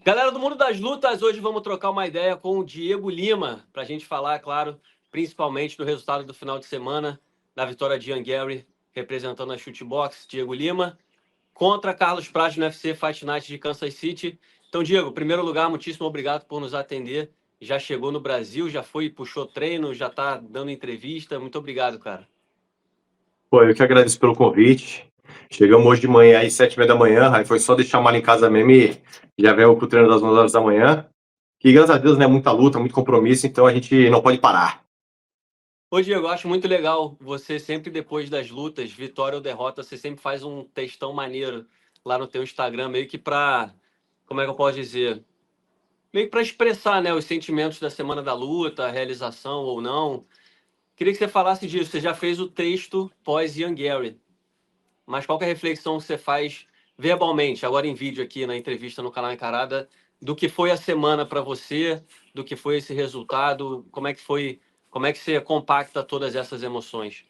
Galera do Mundo das Lutas, hoje vamos trocar uma ideia com o Diego Lima, para a gente falar, claro, principalmente do resultado do final de semana, da vitória de Ian Gary, representando a Shootbox, Diego Lima, contra Carlos Prates no UFC Fight Night de Kansas City. Então, Diego, em primeiro lugar, muitíssimo obrigado por nos atender. Já chegou no Brasil, já foi, puxou treino, já está dando entrevista. Muito obrigado, cara. Pô, eu que agradeço pelo convite. Chegamos hoje de manhã, às 7h30 da manhã, aí foi só deixar a mala em casa mesmo e já veio pro treino das 11 horas da manhã. Que graças a Deus, né, muita luta, muito compromisso, então a gente não pode parar. Ô, Diego, eu acho muito legal você sempre depois das lutas, vitória ou derrota, você sempre faz um textão maneiro lá no teu Instagram, meio que pra, como é que eu posso dizer? Meio que pra expressar, né, os sentimentos da semana da luta, a realização ou não. Queria que você falasse disso, você já fez o texto pós Ian Gary, mas qual que é a reflexão que você faz verbalmente, agora em vídeo aqui na entrevista no canal Encarada, do que foi a semana para você, do que foi esse resultado, como é que foi, como é que você compacta todas essas emoções?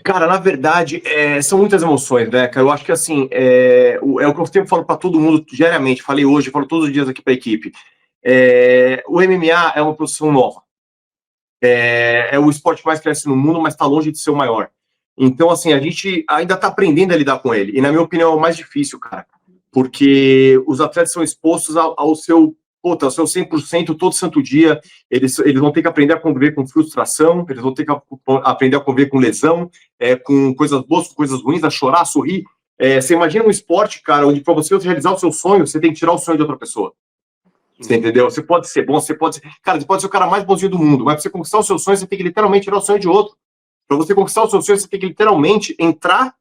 Cara, na verdade, são muitas emoções, né, cara? Eu acho que, assim, é o que eu sempre falo para todo mundo diariamente, falei hoje, falo todos os dias aqui para a equipe. O MMA é uma profissão nova. É o esporte mais cresce no mundo, mas está longe de ser o maior. Então, assim, a gente ainda está aprendendo a lidar com ele. E, na minha opinião, é o mais difícil, cara. Porque os atletas são expostos ao seu 100% todo santo dia. Eles vão ter que aprender a conviver com frustração, eles vão ter que aprender a conviver com lesão, com coisas boas, com coisas ruins, a chorar, a sorrir. Você imagina um esporte, cara, onde para você realizar o seu sonho, você tem que tirar o sonho de outra pessoa. Você entendeu? Você pode ser bom, você pode ser o cara mais bonzinho do mundo, mas para você conquistar o seu sonho, você tem que literalmente tirar o sonho de outro. Para você conquistar o seu sonho, você tem que literalmente entrar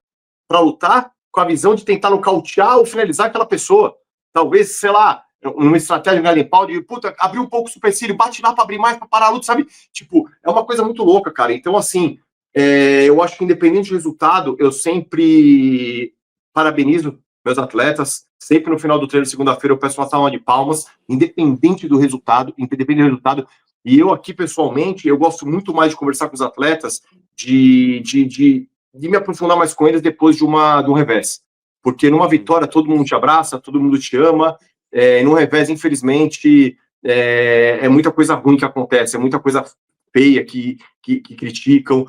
para lutar com a visão de tentar nocautear ou finalizar aquela pessoa. Talvez, sei lá, numa estratégia garimpal de, puta, abrir um pouco o supercílio, bate lá para abrir mais, para parar a luta, sabe? Tipo, é uma coisa muito louca, cara. Então, assim, eu acho que independente do resultado, eu sempre parabenizo meus atletas. Sempre no final do treino de segunda-feira eu peço uma salva de palmas, independente do resultado, E eu aqui, pessoalmente, eu gosto muito mais de conversar com os atletas, de me aprofundar mais com eles depois de um revés. Porque numa vitória todo mundo te abraça, todo mundo te ama. No revés, infelizmente, é muita coisa ruim que acontece, é muita coisa feia que criticam.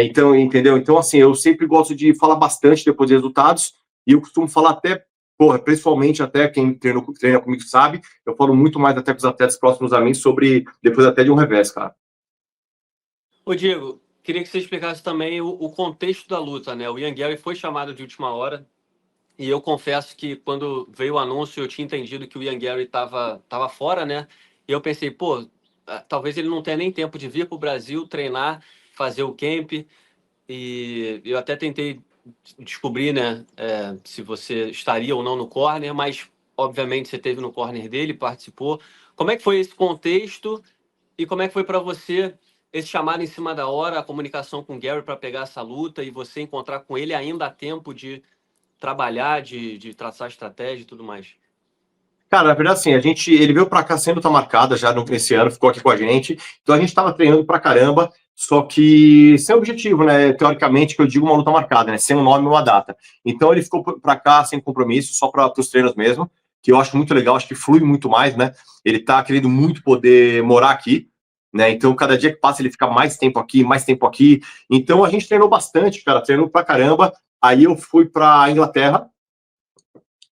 Então, entendeu? Então, assim, eu sempre gosto de falar bastante depois dos resultados, e eu costumo falar até, principalmente até quem treina comigo sabe, eu falo muito mais até com os atletas próximos a mim sobre, depois até de um revés, cara. Ô, Diego, queria que você explicasse também o contexto da luta, né? O Ian Gary foi chamado de última hora, e eu confesso que quando veio o anúncio eu tinha entendido que o Ian Gary tava fora, né? E eu pensei, pô, talvez ele não tenha nem tempo de vir para o Brasil treinar, fazer o camp. E eu até tentei descobrir, né, se você estaria ou não no corner, mas obviamente você esteve no corner dele, participou. Como é que foi esse contexto e como é que foi para você esse chamado em cima da hora, a comunicação com o Gary para pegar essa luta e você encontrar com ele ainda a tempo de trabalhar, de traçar estratégia e tudo mais? Cara, na verdade, assim, ele veio pra cá sem luta marcada já esse ano, ficou aqui com a gente. Então a gente tava treinando pra caramba, só que sem objetivo, né? Teoricamente, que eu digo uma luta marcada, né? Sem um nome e uma data. Então ele ficou pra cá sem compromisso, só para os treinos mesmo, que eu acho muito legal, acho que flui muito mais, né? Ele tá querendo muito poder morar aqui, né? Então cada dia que passa ele fica mais tempo aqui, mais tempo aqui. Então a gente treinou bastante, cara, treinou pra caramba. Aí eu fui pra Inglaterra,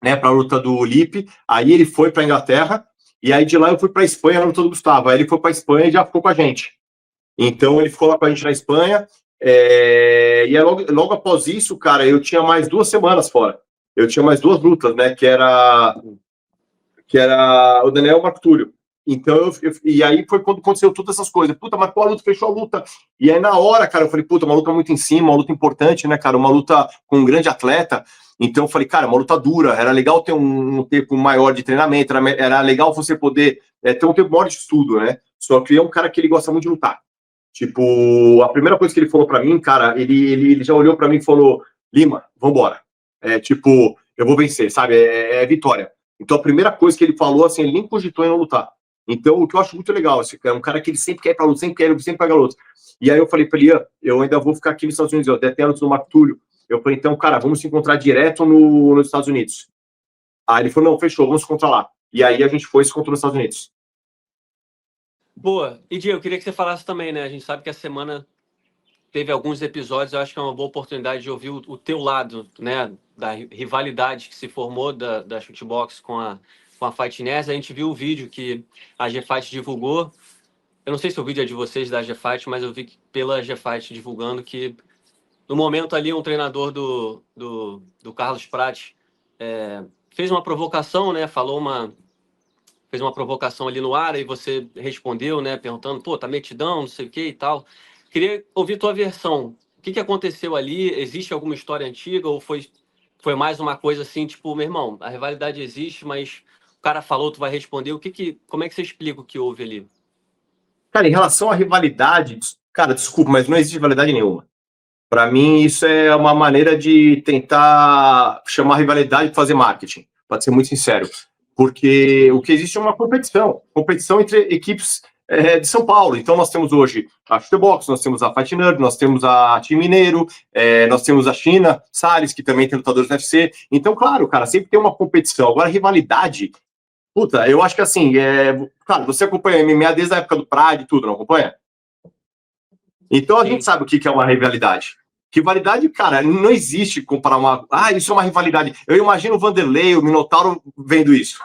né, para a luta do Lipe, aí ele foi para a Inglaterra, e aí de lá eu fui para a Espanha na luta do Gustavo, aí ele foi para a Espanha e já ficou com a gente. Então ele ficou lá com a gente na Espanha, e aí, logo após isso, cara, eu tinha mais 2 semanas fora. Eu tinha mais 2 lutas, né, que era o Daniel e o Marco Túlio. Então, e aí foi quando aconteceu todas essas coisas. Puta, marcou a luta, fechou a luta. E aí, na hora, cara, eu falei, puta, uma luta muito em cima, uma luta importante, né, cara? Uma luta com um grande atleta. Então, eu falei, cara, uma luta dura. Era legal ter um tempo maior de treinamento, era legal você poder ter um tempo maior de estudo, né? Só que é um cara que ele gosta muito de lutar. Tipo, a primeira coisa que ele falou pra mim, cara, ele já olhou pra mim e falou, Lima, vambora. Tipo, eu vou vencer, sabe? É vitória. Então, a primeira coisa que ele falou, assim, ele nem cogitou em não lutar. Então, o que eu acho muito legal, esse cara é um cara que ele sempre quer ir pra luta, sempre pega luta. E aí eu falei pra ele, eu ainda vou ficar aqui nos Estados Unidos, eu até tenho a luta do Marco Túlio. Eu falei, então, cara, vamos se encontrar direto nos Estados Unidos. Aí ele falou, não, fechou, vamos se encontrar lá. e aí a gente foi isso contra os Estados Unidos. Boa. E Diego, eu queria que você falasse também, né? A gente sabe que a semana teve alguns episódios, eu acho que é uma boa oportunidade de ouvir o teu lado, né? Da rivalidade que se formou da Shootbox com a Fight Nerd. A gente viu o vídeo que a G-Fight divulgou. Eu não sei se o vídeo é de vocês da G-Fight, mas eu vi que pela G-Fight divulgando que no momento ali um treinador do Carlos Prates fez uma provocação, né? Fez uma provocação ali no ar e você respondeu, né? Perguntando, pô, tá metidão, não sei o que e tal. Queria ouvir tua versão. O que aconteceu ali? Existe alguma história antiga ou foi mais uma coisa assim, tipo, meu irmão, a rivalidade existe, mas o cara falou, tu vai responder. Como é que você explica o que houve ali? Cara, em relação à rivalidade, cara, desculpa, mas não existe rivalidade nenhuma. Para mim, isso é uma maneira de tentar chamar rivalidade para fazer marketing, para ser muito sincero. Porque o que existe é uma competição entre equipes de São Paulo. Então, nós temos hoje a Shootbox, nós temos a Fight Nerd, nós temos a Time Mineiro, nós temos a China, Salles, que também tem lutadores no UFC. Então, claro, cara, sempre tem uma competição. Agora, rivalidade, puta, eu acho que assim, claro, você acompanha MMA desde a época do Pride e tudo, não acompanha? Então a gente sabe o que é uma rivalidade. Rivalidade, cara, não existe comparar uma. Ah, isso é uma rivalidade. Eu imagino o Vanderlei, o Minotauro vendo isso.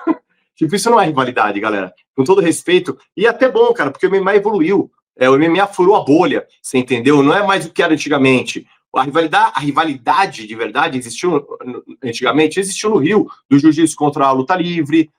Tipo, isso não é rivalidade, galera. Com todo respeito. E é até bom, cara, porque o MMA evoluiu. O MMA furou a bolha, você entendeu? Não é mais o que era antigamente. A rivalidade de verdade existiu antigamente, existiu no Rio, do jiu-jitsu contra a luta livre,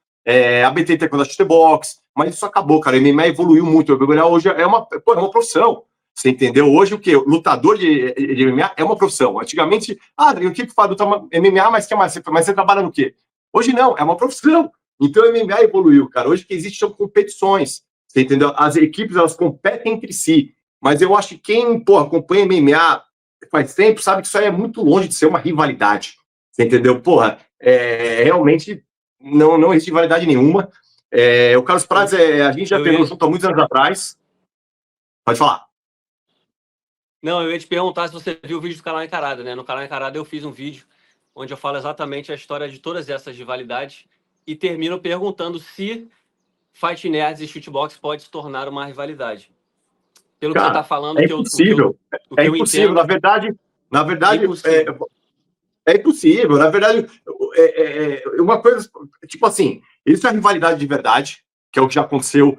a BTT contra a chutebox, mas isso acabou, cara. O MMA evoluiu muito. O MMA hoje é uma profissão. Você entendeu? Hoje o que? Lutador de MMA é uma profissão. Antigamente, o que faz luta MMA, mas que mais? Mas você trabalha no quê? Hoje não, é uma profissão. Então o MMA evoluiu, cara. Hoje o que existe são competições. Você entendeu? As equipes, elas competem entre si. Mas eu acho que quem, acompanha MMA faz tempo, sabe que isso aí é muito longe de ser uma rivalidade. Você entendeu? Realmente não existe rivalidade nenhuma. O Carlos Prates, a gente já treinou junto há muitos anos atrás. Pode falar. Não, eu ia te perguntar se você viu o vídeo do Canal Encarada, né? No Canal Encarada eu fiz um vídeo onde eu falo exatamente a história de todas essas rivalidades e termino perguntando se Fight Nerds e Shootbox pode se tornar uma rivalidade. Pelo que você está falando, é impossível. É impossível. Na verdade, é impossível. Na verdade, uma coisa, tipo assim, isso é rivalidade de verdade, que é o que já aconteceu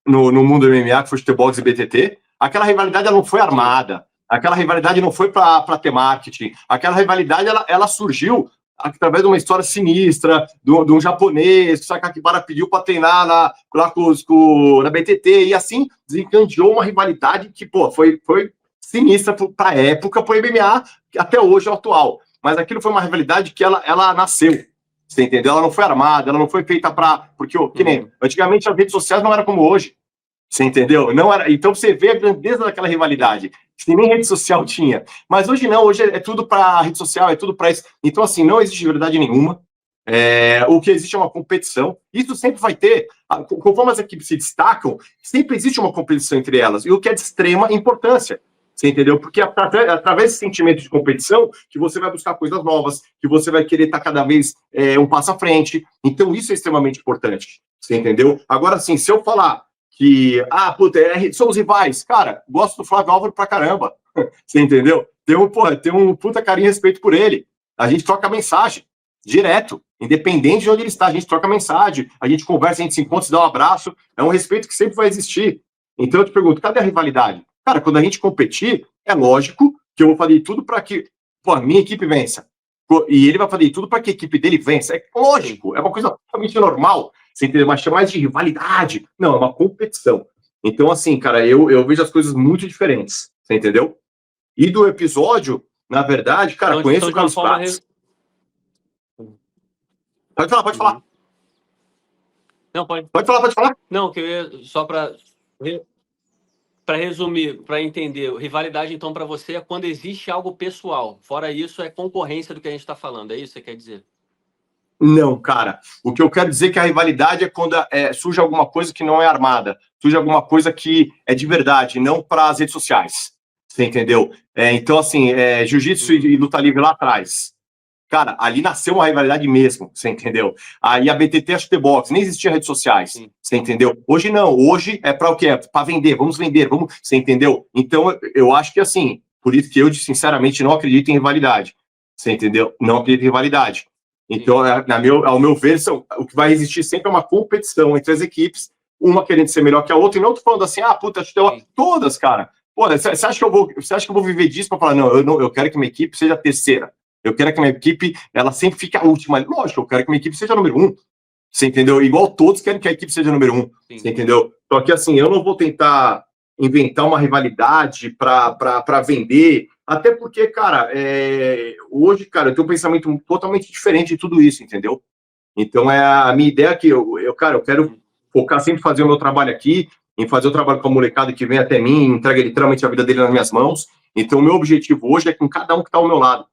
no mundo do MMA, que foi Shootbox e BTT. Aquela rivalidade ela não foi armada, aquela rivalidade não foi para ter marketing, aquela rivalidade ela surgiu através de uma história sinistra, de um japonês que o Sakakibara pediu para treinar na BTT, e assim desencadeou uma rivalidade que foi sinistra para a época, para o MMA, que até hoje é o atual. Mas aquilo foi uma rivalidade que ela nasceu, você entendeu? Ela não foi armada, ela não foi feita para... Porque, que nem, antigamente as redes sociais não eram como hoje. Você entendeu? Não era. Então você vê a grandeza daquela rivalidade, que nem rede social tinha. Mas hoje não, hoje é tudo para rede social, é tudo para isso. Então, assim, não existe verdade nenhuma. O que existe é uma competição. Isso sempre vai ter. Conforme as equipes se destacam, sempre existe uma competição entre elas. E o que é de extrema importância. Você entendeu? Porque através desse sentimento de competição que você vai buscar coisas novas, que você vai querer estar cada vez um passo à frente. Então, isso é extremamente importante. Você entendeu? Agora, assim, se eu falar que, somos rivais. Cara, gosto do Flávio Álvaro pra caramba. Você entendeu? Tem um puta carinho e respeito por ele. A gente troca mensagem, direto, independente de onde ele está. A gente troca mensagem, a gente conversa, a gente se encontra, se dá um abraço. É um respeito que sempre vai existir. Então eu te pergunto, cadê a rivalidade? Cara, quando a gente competir, é lógico que eu vou fazer tudo para que a minha equipe vença. E ele vai fazer tudo para que a equipe dele vença. É lógico, é uma coisa totalmente normal. Você entendeu? Mas chamar de rivalidade, não, é uma competição. Então, assim, cara, eu vejo as coisas muito diferentes. Você entendeu? E do episódio, na verdade, cara, então, conheço o Carlos Prates. Pode falar. Não, pode falar. Não, que eu ia só para resumir, para entender, rivalidade, então, para você é quando existe algo pessoal. Fora isso, é concorrência do que a gente está falando. É isso que você quer dizer? Não, cara. O que eu quero dizer é que a rivalidade é quando surge alguma coisa que não é armada, surge alguma coisa que é de verdade, não para as redes sociais. Você entendeu? Então, assim, jiu-jitsu e luta livre lá atrás. cara, ali nasceu uma rivalidade mesmo, você entendeu? Aí a BTT, a Chutebox, nem existia redes sociais, você entendeu? Hoje não, hoje é para o quê? Para vender, vamos, você entendeu? Então, eu acho que assim, por isso que eu, sinceramente, não acredito em rivalidade, você entendeu? Não acredito em rivalidade. Então, ao meu ver, o que vai existir sempre é uma competição entre as equipes, uma querendo ser melhor que a outra, e não tô falando assim, puta, todas, cara. Pô, você acha que eu vou viver disso para falar, não, eu quero que minha equipe seja a terceira. Eu quero que a minha equipe, ela sempre fique a última. Lógico, eu quero que a minha equipe seja a número 1. Você entendeu? Igual todos querem que a equipe seja a número 1. Você entendeu? Só que assim, eu não vou tentar inventar uma rivalidade para vender. Até porque, cara, hoje, cara, eu tenho um pensamento totalmente diferente de tudo isso, entendeu? Então, a minha ideia que cara, eu quero focar sempre em fazer o meu trabalho aqui, em fazer o trabalho com a molecada que vem até mim, entrega literalmente a vida dele nas minhas mãos. Então, o meu objetivo hoje é com cada um que está ao meu lado.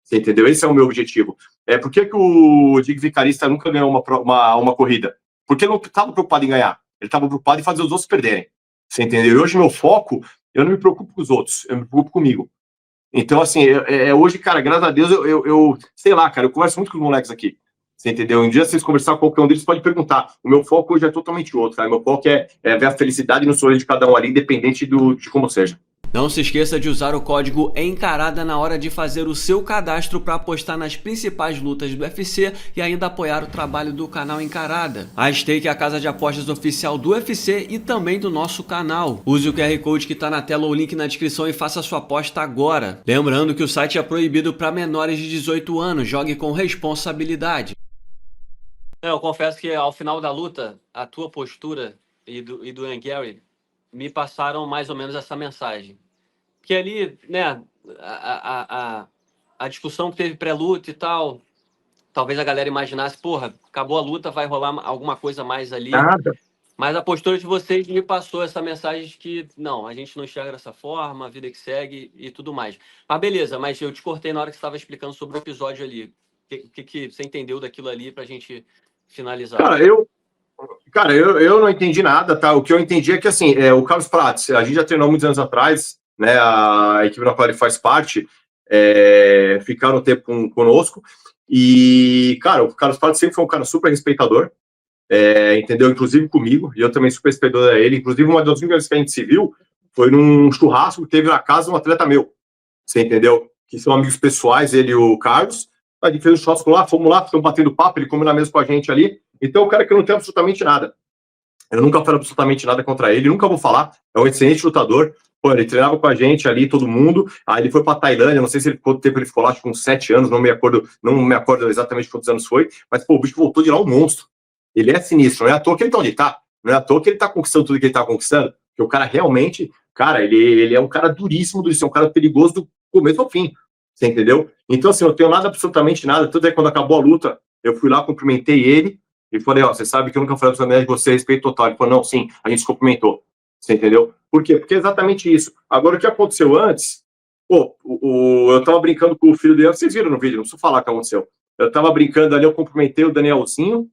Você entendeu? Esse é o meu objetivo. Por que o Diego Vicarista nunca ganhou uma corrida? Porque ele não estava preocupado em ganhar. Ele estava preocupado em fazer os outros perderem. Você entendeu? E hoje, meu foco, eu não me preocupo com os outros, eu me preocupo comigo. Então, assim, hoje, cara, graças a Deus, eu sei lá, cara, eu converso muito com os moleques aqui. Você entendeu? Um dia, se vocês conversar com qualquer um deles, pode perguntar. O meu foco hoje é totalmente outro, cara. O meu foco é ver a felicidade no sorriso de cada um ali, independente de como seja. Não se esqueça de usar o código ENCARADA na hora de fazer o seu cadastro para apostar nas principais lutas do UFC e ainda apoiar o trabalho do canal Encarada. A Stake é a casa de apostas oficial do UFC e também do nosso canal. Use o QR Code que está na tela ou o link na descrição e faça sua aposta agora. Lembrando que o site é proibido para menores de 18 anos, jogue com responsabilidade. Eu confesso que ao final da luta, a tua postura e do Ian Gary me passaram mais ou menos essa mensagem. Que ali, né, a discussão que teve pré-luta e tal, talvez a galera imaginasse, porra, acabou a luta, vai rolar alguma coisa mais ali. Nada. Mas a postura de vocês me passou essa mensagem de que, não, a gente não enxerga dessa forma, a vida que segue e tudo mais. Mas beleza, mas eu te cortei na hora que você estava explicando sobre o episódio ali. O que você entendeu daquilo ali pra gente finalizar? Cara, eu não entendi nada, tá? O que eu entendi é que, assim, o Carlos Prates, a gente já treinou muitos anos atrás, né? A equipe na qual ele faz parte, ficaram um tempo conosco. E, cara, o Carlos Prates sempre foi um cara super respeitador, entendeu? Inclusive comigo, e eu também super respeitador a ele. Inclusive, uma das únicas vezes que a gente se viu foi num churrasco que teve na casa de um atleta meu, você entendeu? Que são amigos pessoais, ele e o Carlos. A gente fez um churrasco lá, fomos lá, ficamos batendo papo, ele comeu na mesa com a gente ali. Então, o cara que eu não tenho absolutamente nada. Eu nunca falei absolutamente nada contra ele, nunca vou falar. É um excelente lutador. Pô, ele treinava com a gente ali, todo mundo. Aí ele foi para Tailândia, não sei quanto tempo ele ficou lá, acho que uns 7 anos, não me acordo exatamente quantos anos foi. Mas, pô, o bicho voltou de lá um monstro. Ele é sinistro, não é à toa que ele tá onde ele tá. Não é à toa que ele tá conquistando tudo que ele tá conquistando. Porque o cara realmente, cara, ele é um cara duríssimo, é um cara perigoso do começo ao fim. Você entendeu? Então, assim, eu tenho nada, absolutamente nada. Tanto é que quando acabou a luta, eu fui lá, cumprimentei ele. E falei, você sabe que eu nunca falei absolutamente de você, respeito total. Ele falou, não, sim, a gente se cumprimentou. Você entendeu? Por quê? Porque é exatamente isso. Agora, o que aconteceu antes, pô, eu tava brincando com o filho dele, vocês viram no vídeo, não preciso falar o que aconteceu. Eu tava brincando ali, eu cumprimentei o Danielzinho,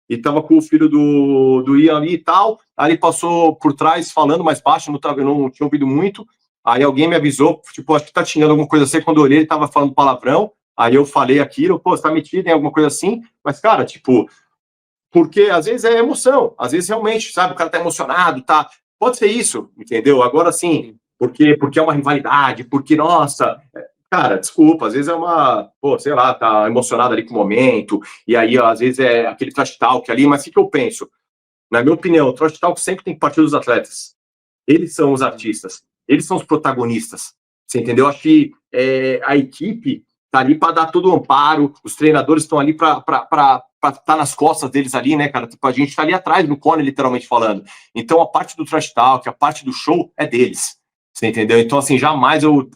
e tava com o filho do Ian ali e tal, aí ele passou por trás falando mais baixo, eu não tinha ouvido muito, aí alguém me avisou, tipo, acho que tá xingando alguma coisa assim, quando eu olhei ele tava falando palavrão, aí eu falei aquilo, pô, você tá metido em alguma coisa assim, mas, cara, tipo, porque às vezes é emoção, às vezes realmente, sabe, o cara tá emocionado, tá, pode ser isso, entendeu? Agora sim, porque é uma rivalidade, porque, nossa, cara, desculpa, às vezes é pô, sei lá, tá emocionado ali com o momento, e aí às vezes é aquele trash talk ali, mas o que eu penso? Na minha opinião, o trash talk sempre tem que partir dos atletas. Eles são os artistas, eles são os protagonistas, você entendeu? Acho que a equipe tá ali para dar todo o amparo, os treinadores estão ali para estar nas costas deles ali, né, cara? Tipo, a gente tá ali atrás, no corner, literalmente falando. Então, a parte do trash talk, a parte do show é deles. Você entendeu? Então, assim, jamais eu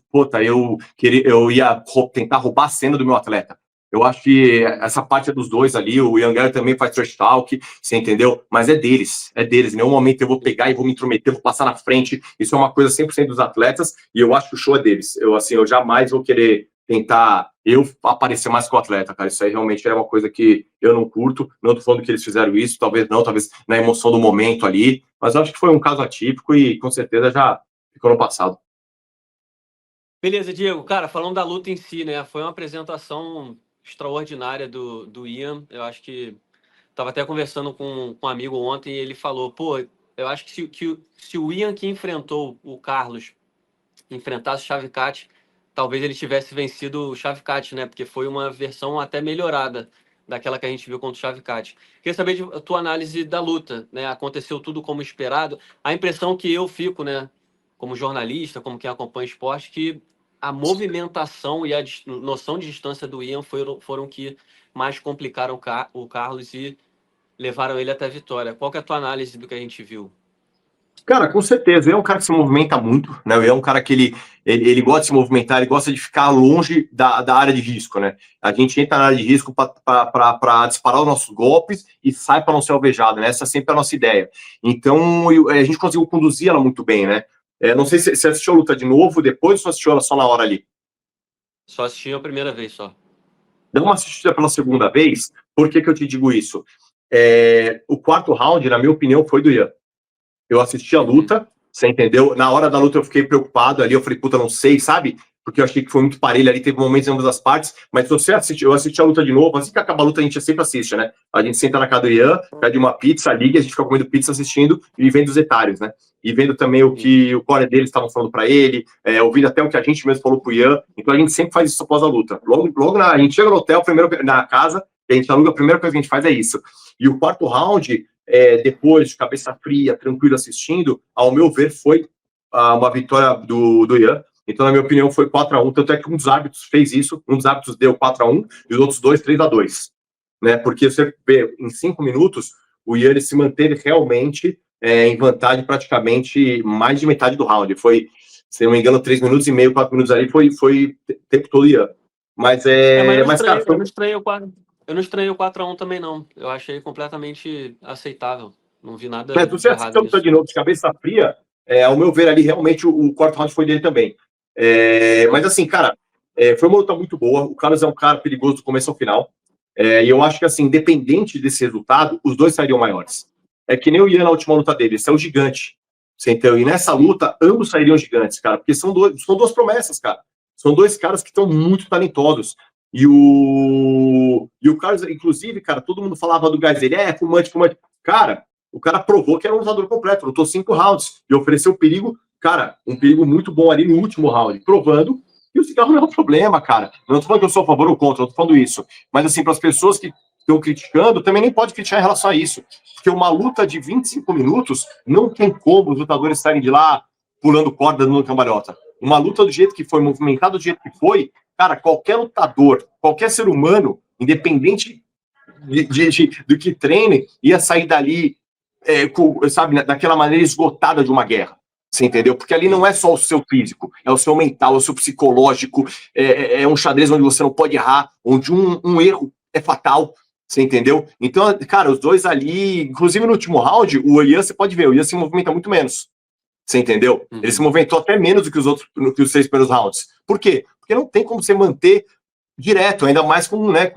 ia tentar roubar a cena do meu atleta. Eu acho que essa parte é dos dois ali, o Ian Gary também faz trash talk, você entendeu? Mas é deles. Em nenhum momento eu vou pegar e vou me intrometer, vou passar na frente. Isso é uma coisa 100% dos atletas e eu acho que o show é deles. Eu jamais vou querer tentar aparecer mais com o atleta, cara. Isso aí realmente é uma coisa que eu não curto. Não tô falando que eles fizeram isso, talvez na emoção do momento ali, mas eu acho que foi um caso atípico e com certeza já ficou no passado. Beleza, Diego. Cara, falando da luta em si, né? Foi uma apresentação extraordinária do Ian. Eu acho que estava até conversando com um amigo ontem e ele falou, pô, eu acho que se o Ian que enfrentou o Carlos enfrentasse o Chavicate, talvez ele tivesse vencido o Chavicate, né? Porque foi uma versão até melhorada daquela que a gente viu contra o Chavicate. Queria saber de a tua análise da luta, né? Aconteceu tudo como esperado. A impressão que eu fico, né, como jornalista, como quem acompanha o esporte, que a movimentação e a noção de distância do Ian foram que mais complicaram o Carlos e levaram ele até a vitória. Qual que é a tua análise do que a gente viu? Cara, com certeza. Ele é um cara que se movimenta muito, né? Ele é um cara que ele gosta de se movimentar, ele gosta de ficar longe da área de risco, né? A gente entra na área de risco para disparar os nossos golpes e sai para não ser alvejado, né? Essa é sempre a nossa ideia. Então, a gente conseguiu conduzir ela muito bem, né? Não sei se você assistiu a luta de novo depois ou você assistiu ela só na hora ali. Só assisti a primeira vez só. Dá uma assistida pela segunda vez. Por que eu te digo isso? O quarto round, na minha opinião, foi do Ian. Eu assisti a luta, você entendeu? Na hora da luta eu fiquei preocupado ali, eu falei, puta, não sei, sabe? Porque eu achei que foi muito parelho ali, teve momentos em ambas as partes, mas se você assistir, eu assisti a luta de novo, assim que acaba a luta a gente sempre assiste, né? A gente senta na casa do Ian, pede uma pizza, liga, a gente fica comendo pizza assistindo e vendo os detalhes, né? E vendo também o que o core deles estavam falando para ele, ouvindo até o que a gente mesmo falou pro Ian, então a gente sempre faz isso após a luta. Logo a gente chega no hotel, primeiro na casa, a gente aluga, a primeira coisa que a gente faz é isso. E o quarto round, depois de cabeça fria, tranquilo assistindo, ao meu ver, foi uma vitória do Ian. Então, na minha opinião, foi 4-1. Tanto é que um dos árbitros fez isso, um dos árbitros deu 4-1 e os outros dois 3-2. Né? Porque você vê, em 5 minutos, o Ian ele se manteve realmente em vantagem praticamente mais de metade do round. Foi, se não me engano, 3 minutos e meio, 4 minutos ali, foi tempo todo Ian. Mas cara, eu não estranhei o 4-1 também, não. Eu achei completamente aceitável. Não vi nada se você errado nisso. de novo, de cabeça fria, ao meu ver ali, realmente, o quarto round foi dele também. Mas assim, cara, foi uma luta muito boa. O Carlos é um cara perigoso do começo ao final. E eu acho que, assim, independente desse resultado, os dois sairiam maiores. É que nem o Ian na última luta dele, ele saiu gigante. Você entendeu? E nessa luta, ambos sairiam gigantes, cara, porque são duas promessas, cara. São dois caras que estão muito talentosos. E o Carlos, inclusive, cara, todo mundo falava do gás dele, fumante. Cara, o cara provou que era um lutador completo, lutou 5 rounds e ofereceu perigo, cara, um perigo muito bom ali no último round, provando que o cigarro não é um problema, cara. Não tô falando que eu sou a favor ou contra, não tô falando isso. Mas, assim, para as pessoas que estão criticando, também nem pode criticar em relação a isso. Porque uma luta de 25 minutos não tem como os lutadores saírem de lá pulando corda, dando cambalhota. Uma luta do jeito que foi, movimentada do jeito que foi, cara, qualquer lutador, qualquer ser humano, independente do que treine, ia sair dali, sabe, daquela maneira esgotada de uma guerra. Você entendeu? Porque ali não é só o seu físico, é o seu mental, é o seu psicológico, é um xadrez onde você não pode errar, onde um erro é fatal. Você entendeu? Então, cara, os dois ali, inclusive no último round, o Ian, você pode ver, o Ian se movimenta muito menos. Você entendeu? Ele se movimentou até menos do que os 6 primeiros rounds. Por quê? Porque não tem como você manter direto, ainda mais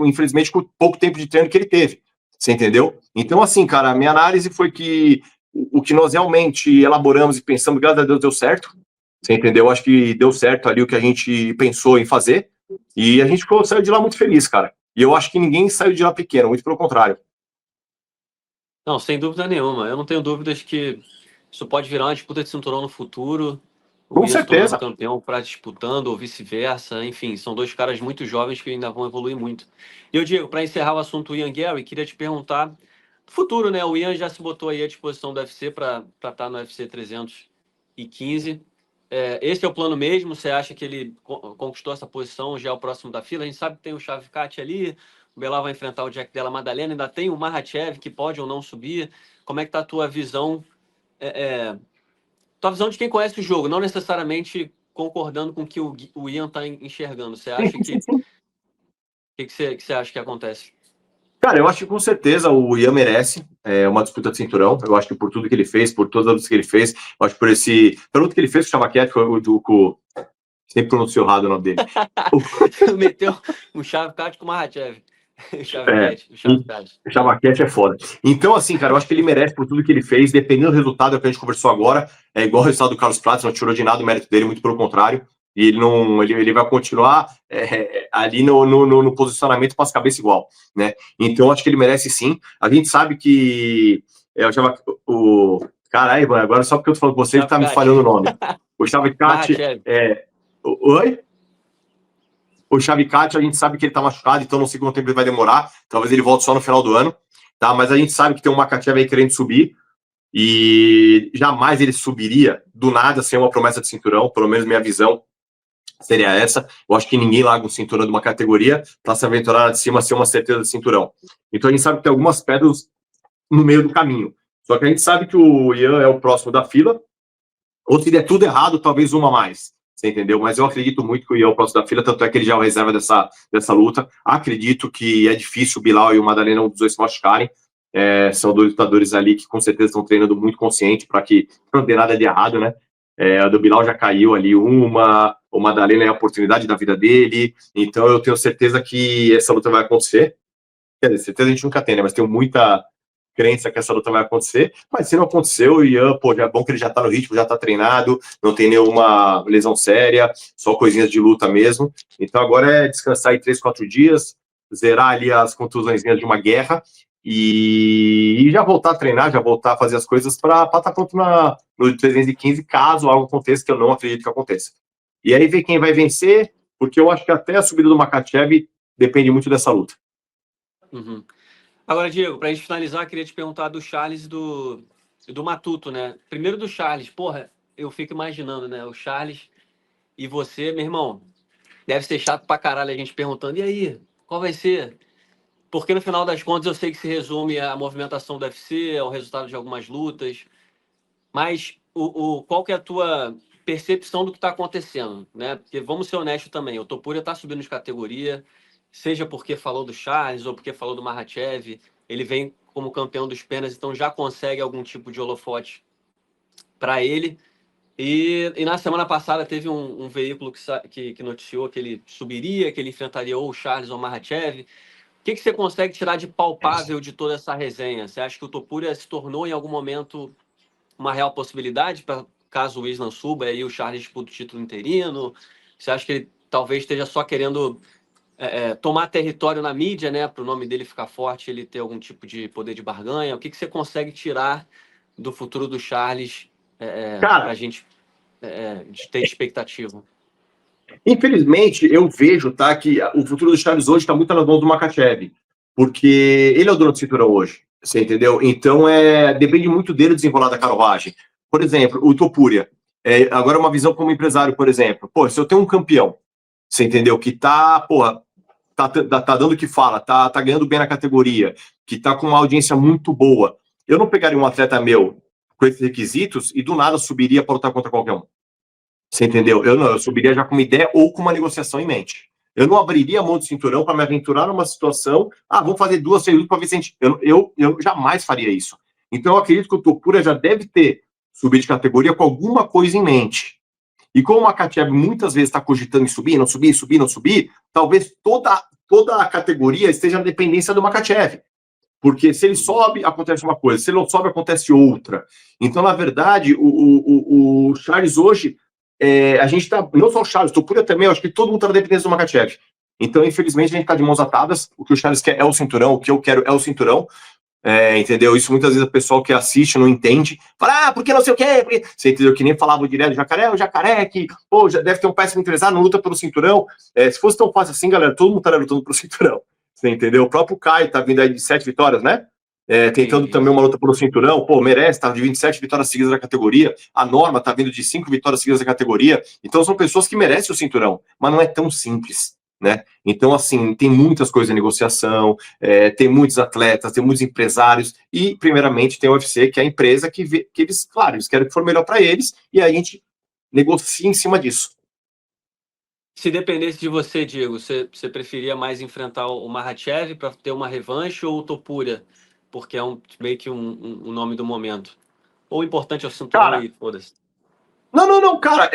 infelizmente, com o pouco tempo de treino que ele teve. Você entendeu? Então, assim, cara, a minha análise foi que o que nós realmente elaboramos e pensamos, graças a Deus, deu certo. Você entendeu? Acho que deu certo ali o que a gente pensou em fazer. E a gente saiu de lá muito feliz, cara. E eu acho que ninguém saiu de lá pequeno, muito pelo contrário. Não, sem dúvida nenhuma. Eu não tenho dúvidas que isso pode virar uma disputa de cinturão no futuro. Com certeza. Campeão para disputando ou vice-versa. Enfim, são dois caras muito jovens que ainda vão evoluir muito. E eu, Diego, para encerrar o assunto Ian Gary, queria te perguntar do futuro, né? O Ian já se botou aí à disposição do UFC para estar no UFC 315. Esse é o plano mesmo? Você acha que ele conquistou essa posição, já é o próximo da fila? A gente sabe que tem o Chavicate ali, o Belal vai enfrentar o Jack Della Maddalena, ainda tem o Makhachev, que pode ou não subir. Como é que está a tua visão? Tua visão de quem conhece o jogo, não necessariamente concordando com o que o Ian está enxergando. Você acha que... O que você acha que acontece? Cara, eu acho que com certeza o Ian merece uma disputa de cinturão. Eu acho que por tudo que ele fez, por todas as lutas que ele fez, eu acho que pela luta que ele fez com o Chavicate, foi o sempre pronunciou errado o nome dele. Meteu um Chavicate com o Makhachev. O Chavicate é foda. Então, assim, cara, eu acho que ele merece por tudo que ele fez, dependendo do resultado, é o que a gente conversou agora, é igual o resultado do Carlos Prates, não tirou de nada o mérito dele, muito pelo contrário. E ele não, ele vai continuar ali no posicionamento para as cabeças igual, né? Então acho que ele merece sim. A gente sabe que eu chamo o caralho, agora só porque eu tô falando com você, ele tá me falhando o nome. O Chavicati oi? O Chavicati, a gente sabe que ele tá machucado, então não sei quanto tempo ele vai demorar. Talvez ele volte só no final do ano, tá? Mas a gente sabe que tem um Makachev aí querendo subir e jamais ele subiria do nada sem uma promessa de cinturão, pelo menos minha visão seria essa. Eu acho que ninguém larga um cinturão de uma categoria para se aventurar lá de cima ser uma certeza de cinturão. Então a gente sabe que tem algumas pedras no meio do caminho. Só que a gente sabe que o Ian é o próximo da fila, ou se der tudo errado, talvez uma a mais. Você entendeu? Mas eu acredito muito que o Ian é o próximo da fila, tanto é que ele já é o reserva dessa luta. Acredito que é difícil o Bilal e o Madalena, um dos dois, se machucarem. São dois lutadores ali que com certeza estão treinando muito consciente para que não dê nada de errado, né? A do Bilal já caiu ali o Madalena é a oportunidade da vida dele, então eu tenho certeza que essa luta vai acontecer. Quer dizer, certeza a gente nunca tem, né? Mas tenho muita crença que essa luta vai acontecer, mas se não aconteceu, o Ian, pô, já é bom que ele já tá no ritmo, já tá treinado, não tem nenhuma lesão séria, só coisinhas de luta mesmo. Então agora é descansar aí 3, 4 dias, zerar ali as contusõezinhas de uma guerra e já voltar a treinar, já voltar a fazer as coisas para estar pronto no 315, caso algo aconteça, que eu não acredito que aconteça. E aí ver quem vai vencer, porque eu acho que até a subida do Makhachev depende muito dessa luta. Uhum. Agora, Diego, para a gente finalizar, queria te perguntar do Charles e do Matuto, né? Primeiro do Charles, porra, eu fico imaginando, né? O Charles e você, meu irmão, deve ser chato pra caralho a gente perguntando, e aí, qual vai ser? Porque no final das contas eu sei que se resume à movimentação do UFC, ao resultado de algumas lutas, mas qual que é a tua percepção do que está acontecendo, né? Porque vamos ser honestos também, o Topuria está subindo de categoria, seja porque falou do Charles ou porque falou do Makhachev, ele vem como campeão dos penas, então já consegue algum tipo de holofote para ele. E na semana passada teve um veículo que noticiou que ele subiria, que ele enfrentaria ou o Charles ou o Makhachev. O que você consegue tirar de palpável de toda essa resenha? Você acha que o Topuria se tornou em algum momento uma real possibilidade para caso o Islam suba e aí o Charles disputa o título interino? Você acha que ele talvez esteja só querendo tomar território na mídia, né, para o nome dele ficar forte, ele ter algum tipo de poder de barganha? O que você consegue tirar do futuro do Charles para a gente ter expectativa? Infelizmente, eu vejo, tá, que o futuro do Charles hoje está muito nas mãos do Makhachev, porque ele é o dono do cinturão hoje, você entendeu? Então, depende muito dele desenrolar da carruagem. Por exemplo, o Topuria. Agora, uma visão como empresário, por exemplo. Pô, se eu tenho um campeão, você entendeu? Que tá, porra, tá dando o que fala, tá ganhando bem na categoria, que tá com uma audiência muito boa. Eu não pegaria um atleta meu com esses requisitos e do nada subiria para lutar contra qualquer um. Você entendeu? Eu subiria já com uma ideia ou com uma negociação em mente. Eu não abriria a mão do cinturão para me aventurar numa situação. Vamos fazer 2, 3 lutas para ver se a gente. Eu jamais faria isso. Então, eu acredito que o Topuria já deve ter subido de categoria com alguma coisa em mente. E como o Makhachev muitas vezes está cogitando em subir, não subir, subir, não subir, talvez toda a categoria esteja na dependência do Makhachev. Porque se ele sobe, acontece uma coisa. Se ele não sobe, acontece outra. Então, na verdade, o Charles hoje a gente tá, não só o Charles, o Topuria também, eu acho que todo mundo tá na dependência do Makhachev. Então, infelizmente, a gente tá de mãos atadas. O que o Charles quer é o cinturão, o que eu quero é o cinturão. Entendeu? Isso muitas vezes o pessoal que assiste não entende. Fala, porque não sei o quê? Porque... Você entendeu? Que nem falava direto, o jacaré, que pô, já deve ter um péssimo empresário, não luta pelo cinturão. Se fosse tão fácil assim, galera, todo mundo estaria lutando pelo cinturão. Você entendeu? O próprio Kai tá vindo aí de 7 vitórias, né? Tentando também uma luta pelo cinturão, pô, merece, tá de 27 vitórias seguidas na categoria, a Norma tá vindo de 5 vitórias seguidas na categoria, então são pessoas que merecem o cinturão, mas não é tão simples, né? Então, assim, tem muitas coisas em negociação, tem muitos atletas, tem muitos empresários, e, primeiramente, tem o UFC, que é a empresa que eles, claro, eles querem que for melhor para eles, e aí a gente negocia em cima disso. Se dependesse de você, Diego, você preferia mais enfrentar o Makhachev para ter uma revanche ou o Topuria? Porque é meio que um nome do momento. Ou o importante é o cinturão e foda-se. Não, cara,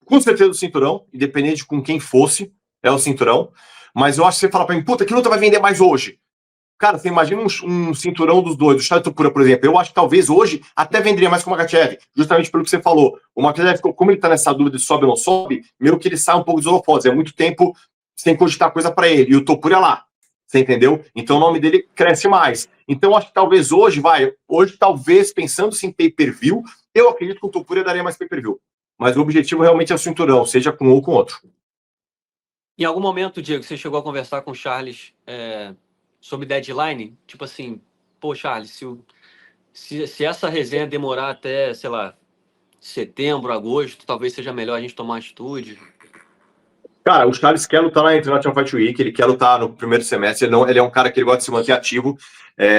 com certeza o cinturão, independente de com quem fosse, é o cinturão. Mas eu acho que você fala pra mim, puta, que luta vai vender mais hoje? Cara, você imagina um cinturão dos dois, do Charles Topuria, por exemplo. Eu acho que talvez hoje até venderia mais com o Makhachev, justamente pelo que você falou. O Makhachev, como ele tá nessa dúvida de sobe ou não sobe, meio que ele sai um pouco dos holofotes. É muito tempo sem cogitar coisa para ele. E o Topuria lá, você entendeu? Então o nome dele cresce mais. Então acho que talvez hoje talvez, pensando-se em pay-per-view, eu acredito que o Topuria daria mais pay-per-view. Mas o objetivo realmente é o cinturão, seja com um ou com outro. Em algum momento, Diego, você chegou a conversar com o Charles sobre deadline? Tipo assim, pô, Charles, se essa resenha demorar até, sei lá, setembro, agosto, talvez seja melhor a gente tomar uma atitude. Cara, o Charles quer lutar na International Fight Week, ele quer lutar no primeiro semestre, ele é um cara que ele gosta de se manter ativo.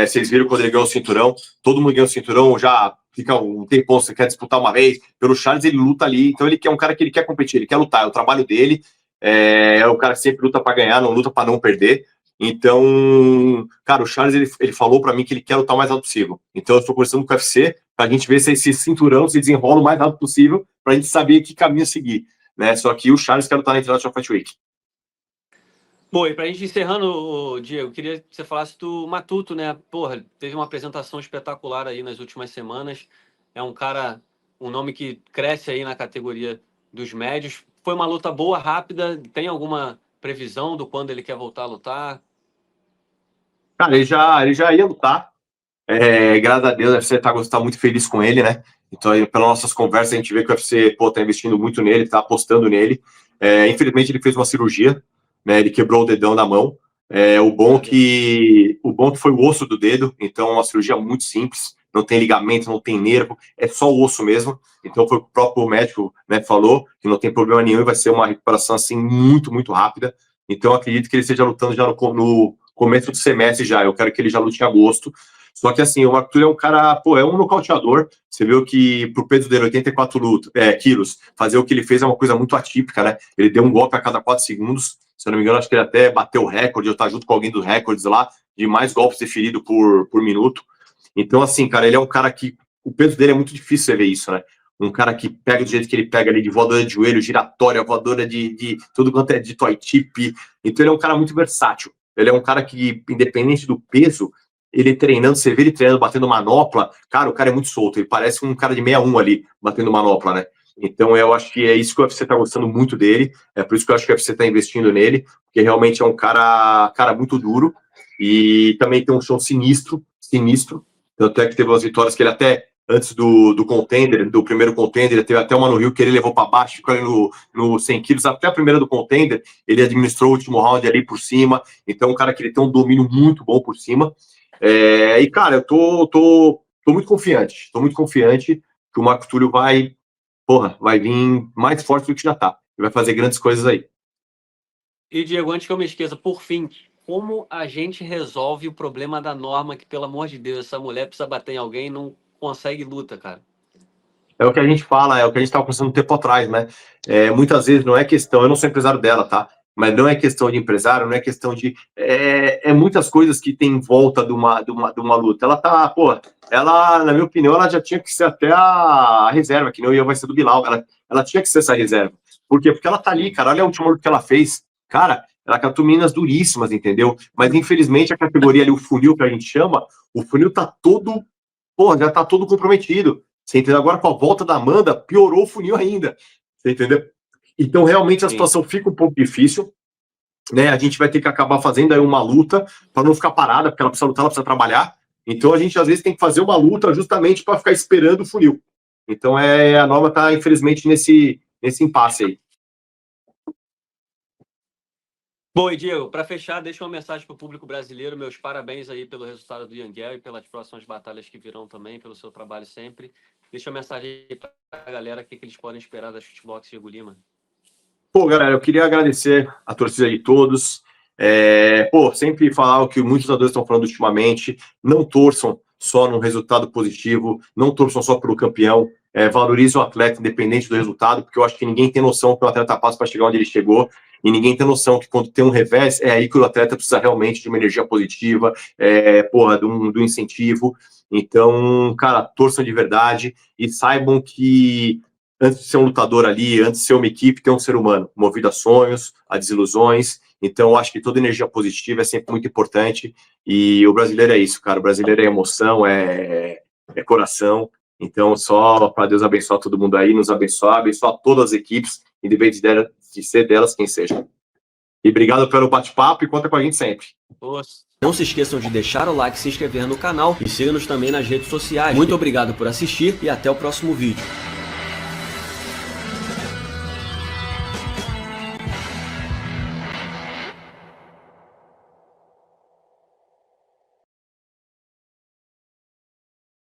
Vocês viram quando ele ganhou o cinturão, todo mundo ganhou o cinturão, já fica um tempão, você quer disputar uma vez. Pelo Charles, ele luta ali, então ele é um cara que ele quer competir, ele quer lutar, é o trabalho dele, é o cara que sempre luta para ganhar, não luta para não perder. Então, cara, o Charles, ele falou para mim que ele quer lutar o mais alto possível. Então, eu estou conversando com o UFC para a gente ver se esse cinturão se desenrola o mais rápido possível, para a gente saber que caminho seguir. Né? Só que o Charles quer lutar na International Fight Week. Bom, e pra gente encerrando, Diego, queria que você falasse do Matuto, né? Porra, teve uma apresentação espetacular aí nas últimas semanas. É um cara, um nome que cresce aí na categoria dos médios. Foi uma luta boa, rápida. Tem alguma previsão do quando ele quer voltar a lutar? Cara, ele já ia lutar. Graças a Deus, o UFC tá muito feliz com ele, né? Então, aí, pelas nossas conversas, a gente vê que o UFC tá investindo muito nele, tá apostando nele. Infelizmente, ele fez uma cirurgia, né? Ele quebrou o dedão da mão. O bom que foi o osso do dedo, então é uma cirurgia muito simples, não tem ligamento, não tem nervo, é só o osso mesmo. Então foi o próprio médico, né, falou que não tem problema nenhum e vai ser uma recuperação assim muito, muito rápida. Então eu acredito que ele esteja lutando já no começo do semestre já. Eu quero que ele já lute em agosto. Só que assim, o Arthur é um cara, pô, é um nocauteador. Você viu que pro peso dele, 84 quilos, fazer o que ele fez é uma coisa muito atípica, né? Ele deu um golpe a cada 4 segundos. Se eu não me engano, acho que ele até bateu o recorde, ou tá junto com alguém dos recordes lá, de mais golpes deferidos por minuto. Então, assim, cara, ele é um cara que o peso dele é muito difícil você ver isso, né? Um cara que pega do jeito que ele pega ali, de voadora de joelho, giratória, voadora de tudo quanto é de toy tip. Então, ele é um cara muito versátil. Ele é um cara que, independente do peso, ele treinando, você vê ele treinando, batendo manopla, cara, o cara é muito solto. Ele parece um cara de 61 ali, batendo manopla, né? Então, eu acho que é isso que o UFC tá gostando muito dele. É por isso que eu acho que o UFC tá investindo nele, porque realmente é um cara muito duro. E também tem um show sinistro. Tanto é que teve umas vitórias que ele até, antes do contender, do primeiro contender, ele teve até uma no Rio que ele levou para baixo, ficou ali no 100 quilos, até a primeira do contender, ele administrou o último round ali por cima. Então, um cara que ele tem um domínio muito bom por cima. E, cara, eu tô muito confiante. Tô muito confiante que o Marco Túlio vai vir mais forte do que já tá. E vai fazer grandes coisas aí. E, Diego, antes que eu me esqueça, por fim, como a gente resolve o problema da Norma, que, pelo amor de Deus, essa mulher precisa bater em alguém e não consegue luta, cara? É o que a gente fala, é o que a gente estava pensando um tempo atrás, né? Muitas vezes não é questão, eu não sou empresário dela, tá? Mas não é questão de empresário, não é questão de. Muitas coisas que tem em volta de uma luta. Ela, na minha opinião, ela já tinha que ser até a reserva, que não vai ser do Bilal. Ela tinha que ser essa reserva. Por quê? Porque ela tá ali, cara. Olha a última luta que ela fez. Cara, ela catou minas duríssimas, entendeu? Mas infelizmente a categoria ali, o funil que a gente chama, o funil tá todo. Já tá todo comprometido. Você entendeu? Agora, com a volta da Amanda, piorou o funil ainda. Você entendeu? Então, realmente, a situação fica um pouco difícil. Né? A gente vai ter que acabar fazendo aí uma luta para não ficar parada, porque ela precisa lutar, ela precisa trabalhar. Então, a gente, às vezes, tem que fazer uma luta justamente para ficar esperando o funil. Então, a Nova está, infelizmente, nesse impasse aí. Bom, e Diego, para fechar, deixa uma mensagem para o público brasileiro. Meus parabéns aí pelo resultado do Ian Gary e pelas próximas batalhas que virão também, pelo seu trabalho sempre. Deixa uma mensagem aí para a galera, o que eles podem esperar da Shootbox Diego Lima. Pô, galera, eu queria agradecer a torcida de todos. Sempre falar o que muitos lutadores estão falando ultimamente. Não torçam só num resultado positivo, não torçam só pelo campeão. Valorize o atleta independente do resultado, porque eu acho que ninguém tem noção que o atleta passa para chegar onde ele chegou, e ninguém tem noção que quando tem um revés, é aí que o atleta precisa realmente de uma energia positiva, do incentivo. Então, cara, torçam de verdade e saibam que antes de ser um lutador ali, antes de ser uma equipe, tem um ser humano, movido a sonhos, a desilusões. Então, eu acho que toda energia positiva é sempre muito importante. E o brasileiro é isso, cara. O brasileiro é emoção, é coração. Então, só para Deus abençoar todo mundo aí, nos abençoar todas as equipes, independente de ser delas quem seja. E obrigado pelo bate-papo e conta com a gente sempre. Nossa. Não se esqueçam de deixar o like, se inscrever no canal e siga-nos também nas redes sociais. Muito obrigado por assistir e até o próximo vídeo.